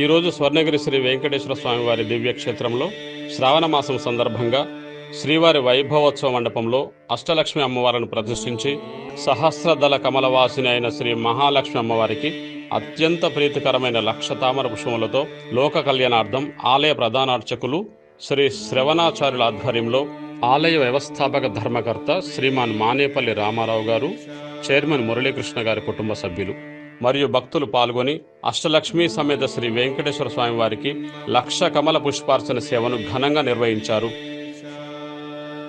ఈరోజు స్వర్ణగిరి శ్రీ వెంకటేశ్వర స్వామివారి దివ్యక్షేత్రంలో శ్రావణ మాసం సందర్భంగా శ్రీవారి వైభవోత్సవ మండపంలో అష్టలక్ష్మి అమ్మవారిని ప్రతిష్ఠించి సహస్రదళ కమలవాసిని అయిన శ్రీ మహాలక్ష్మి అమ్మవారికి అత్యంత ప్రీతికరమైన లక్ష తామర పుష్పములతో లోక కళ్యాణార్థం ఆలయ ప్రధానార్చకులు శ్రీ శ్రవణాచార్యుల ఆధ్వర్యంలో ఆలయ వ్యవస్థాపక ధర్మకర్త శ్రీమాన్ మానేపల్లి రామారావు గారు, చైర్మన్ మురళీకృష్ణ గారి కుటుంబ సభ్యులు మరియు భక్తులు పాల్గొని అష్టలక్ష్మి సమేత శ్రీ వెంకటేశ్వర స్వామి వారికి లక్ష కమల పుష్పార్చన సేవను ఘనంగా నిర్వహించారు.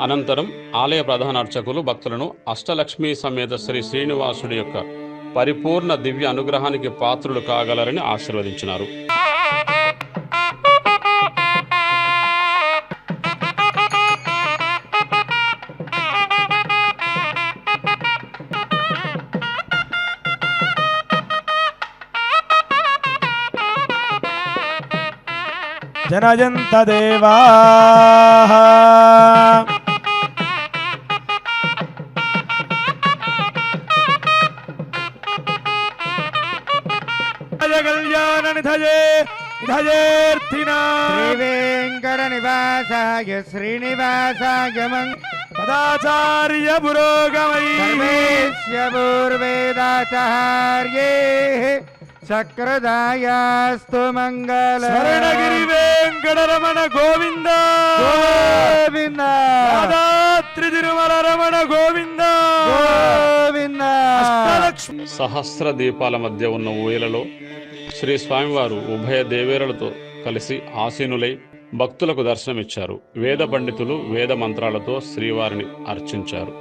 అనంతరం ఆలయ ప్రధాన అర్చకులు భక్తులను అష్టలక్ష్మి సమేత శ్రీ శ్రీనివాసుడి యొక్క పరిపూర్ణ దివ్య అనుగ్రహానికి పాత్రులు కాగలరని ఆశీర్వదించినారు. జనజంత దేవా కళ్యాణ నిధయే నిధయేర్థినా శ్రీవేంకట నివాసాయ శ్రీనివాసాయ పదాచార్య పురోగమై సర్వేస్య పూర్వేదాచార్యే చక్రదాయాస్తు మంగళ. స్వర్ణగిరి వెంకటరమణ గోవింద గోవింద, యాదాద్రి తిరుమల రమణ గోవింద గోవింద. సహస్ర దీపాల మధ్య ఉన్న ఊయలలో శ్రీ స్వామివారు ఉభయ దేవేరులతో కలిసి ఆసీనులై భక్తులకు దర్శనమిచ్చారు. వేద పండితులు వేద మంత్రాలతో శ్రీవారిని అర్చించారు.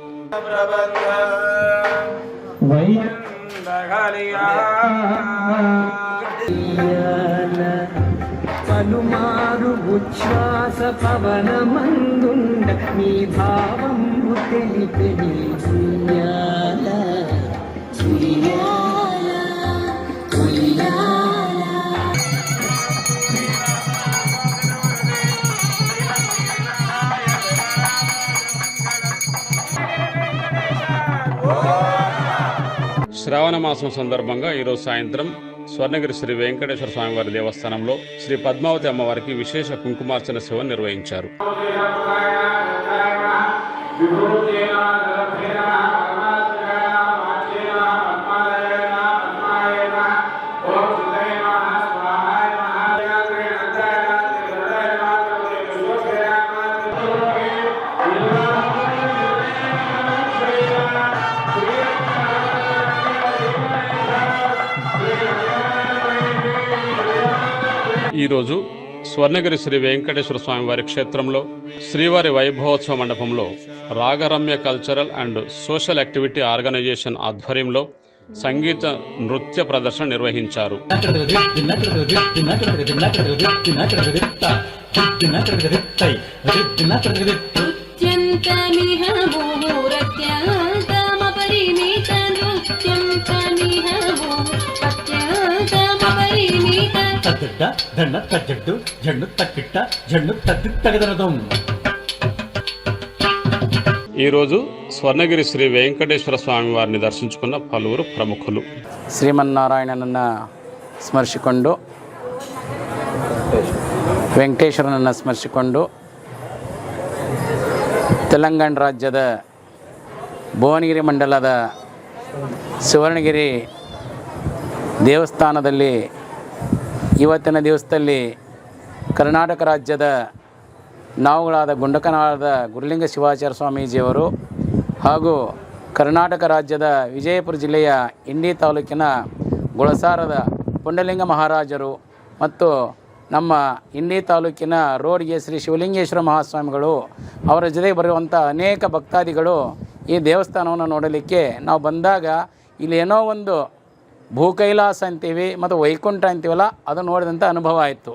పలుమారు ఉచ్ఛ్వాస పవన మందుండ మీ భావం తెలిపి శ్రావణ మాసం సందర్భంగా ఈరోజు సాయంత్రం స్వర్ణగిరి శ్రీ వెంకటేశ్వర స్వామివారి దేవస్థానంలో శ్రీ పద్మావతి అమ్మవారికి విశేష కుంకుమార్చన సేవ నిర్వహించారు. ఈరోజు స్వర్ణగిరి శ్రీ వెంకటేశ్వర స్వామి వారి క్షేత్రంలో శ్రీవారి వైభవోత్సవ మండపంలో Ragaramya cultural and social activity organisation ఆధ్వర్యంలో సంగీత నృత్య ప్రదర్శన నిర్వహించారు. ఈరోజు స్వర్ణగిరి శ్రీ వెంకటేశ్వర స్వామి వారిని దర్శించుకున్న పలువురు ప్రముఖులు ಶ್ರೀಮನ್ನಾರಾಯಣನನ್ನ ಸ್ಮರಿಸಿಕೊಂಡು ವೆಂಕಟೇಶ್ವರನನ್ನು ಸ್ಮರಿಸಿಕೊಂಡು ತೆಲಂಗಾಣ ರಾಜ್ಯದ ಭುವನಗಿರಿ ಮಂಡಲದ ಸುವರ್ಣಗಿರಿ ದೇವಸ್ಥಾನದಲ್ಲಿ ಇವತ್ತಿನ ದಿವಸದಲ್ಲಿ ಕರ್ನಾಟಕ ರಾಜ್ಯದ ನಾವುಗಳಾದ ಗುಂಡಕನಾಳದ ಗುರುಲಿಂಗ ಶಿವಾಚಾರ್ಯ ಸ್ವಾಮೀಜಿಯವರು ಹಾಗೂ ಕರ್ನಾಟಕ ರಾಜ್ಯದ ವಿಜಯಪುರ ಜಿಲ್ಲೆಯ ಇಂಡಿ ತಾಲೂಕಿನ ಗುಳಸಾರದ ಪುಂಡಲಿಂಗ ಮಹಾರಾಜರು ಮತ್ತು ನಮ್ಮ ಇಂಡಿ ತಾಲೂಕಿನ ರೋಡ್ಗೆ ಶ್ರೀ ಶಿವಲಿಂಗೇಶ್ವರ ಮಹಾಸ್ವಾಮಿಗಳು ಅವರ ಜೊತೆಗೆ ಬರುವಂಥ ಅನೇಕ ಭಕ್ತಾದಿಗಳು ಈ ದೇವಸ್ಥಾನವನ್ನು ನೋಡಲಿಕ್ಕೆ ನಾವು ಬಂದಾಗ ಇಲ್ಲಿ ಏನೋ ಒಂದು ಭೂಕೈಲಾಸ ಅಂತೀವಿ ಮತ್ತು ವೈಕುಂಠ ಅಂತೀವಲ್ಲ ಅದು ನೋಡಿದಂಥ ಅನುಭವ ಆಯಿತು.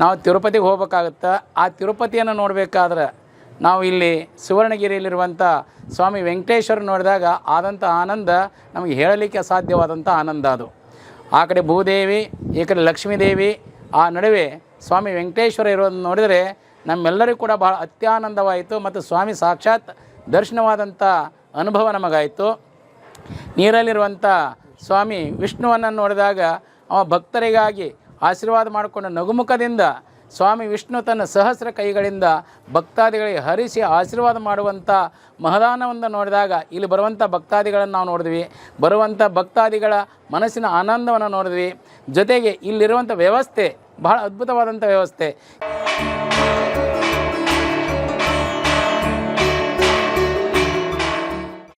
ನಾವು ತಿರುಪತಿಗೆ ಹೋಗ್ಬೇಕಾಗತ್ತೆ. ಆ ತಿರುಪತಿಯನ್ನು ನೋಡಬೇಕಾದ್ರೆ ನಾವು ಇಲ್ಲಿ ಸುವರ್ಣಗಿರಿಯಲ್ಲಿರುವಂಥ ಸ್ವಾಮಿ ವೆಂಕಟೇಶ್ವರ ನೋಡಿದಾಗ ಆದಂಥ ಆನಂದ ನಮಗೆ ಹೇಳಲಿಕ್ಕೆ ಅಸಾಧ್ಯವಾದಂಥ ಆನಂದ ಅದು. ಆ ಕಡೆ ಭೂದೇವಿ, ಈ ಕಡೆ ಲಕ್ಷ್ಮೀದೇವಿ, ಆ ನಡುವೆ ಸ್ವಾಮಿ ವೆಂಕಟೇಶ್ವರ ಇರೋದನ್ನು ನೋಡಿದರೆ ನಮ್ಮೆಲ್ಲರಿಗೂ ಕೂಡ ಭಾಳ ಅತ್ಯಾನಂದವಾಯಿತು ಮತ್ತು ಸ್ವಾಮಿ ಸಾಕ್ಷಾತ್ ದರ್ಶನವಾದಂಥ ಅನುಭವ ನಮಗಾಯಿತು. ನೀರಲ್ಲಿರುವಂಥ ಸ್ವಾಮಿ ವಿಷ್ಣುವನ್ನು ನೋಡಿದಾಗ ಅವ ಭಕ್ತರಿಗಾಗಿ ಆಶೀರ್ವಾದ ಮಾಡಿಕೊಂಡು ನಗುಮುಖದಿಂದ ಸ್ವಾಮಿ ವಿಷ್ಣು ತನ್ನ ಸಹಸ್ರ ಕೈಗಳಿಂದ ಭಕ್ತಾದಿಗಳಿಗೆ ಹರಿಸಿ ಆಶೀರ್ವಾದ ಮಾಡುವಂಥ ಮಹದಾನವನ್ನು ನೋಡಿದಾಗ ಇಲ್ಲಿ ಬರುವಂಥ ಭಕ್ತಾದಿಗಳನ್ನು ನಾವು ನೋಡಿದ್ವಿ. ಬರುವಂಥ ಭಕ್ತಾದಿಗಳ ಮನಸ್ಸಿನ ಆನಂದವನ್ನು ನೋಡಿದ್ವಿ. ಜೊತೆಗೆ ಇಲ್ಲಿರುವಂಥ ವ್ಯವಸ್ಥೆ ಬಹಳ ಅದ್ಭುತವಾದಂಥ ವ್ಯವಸ್ಥೆ.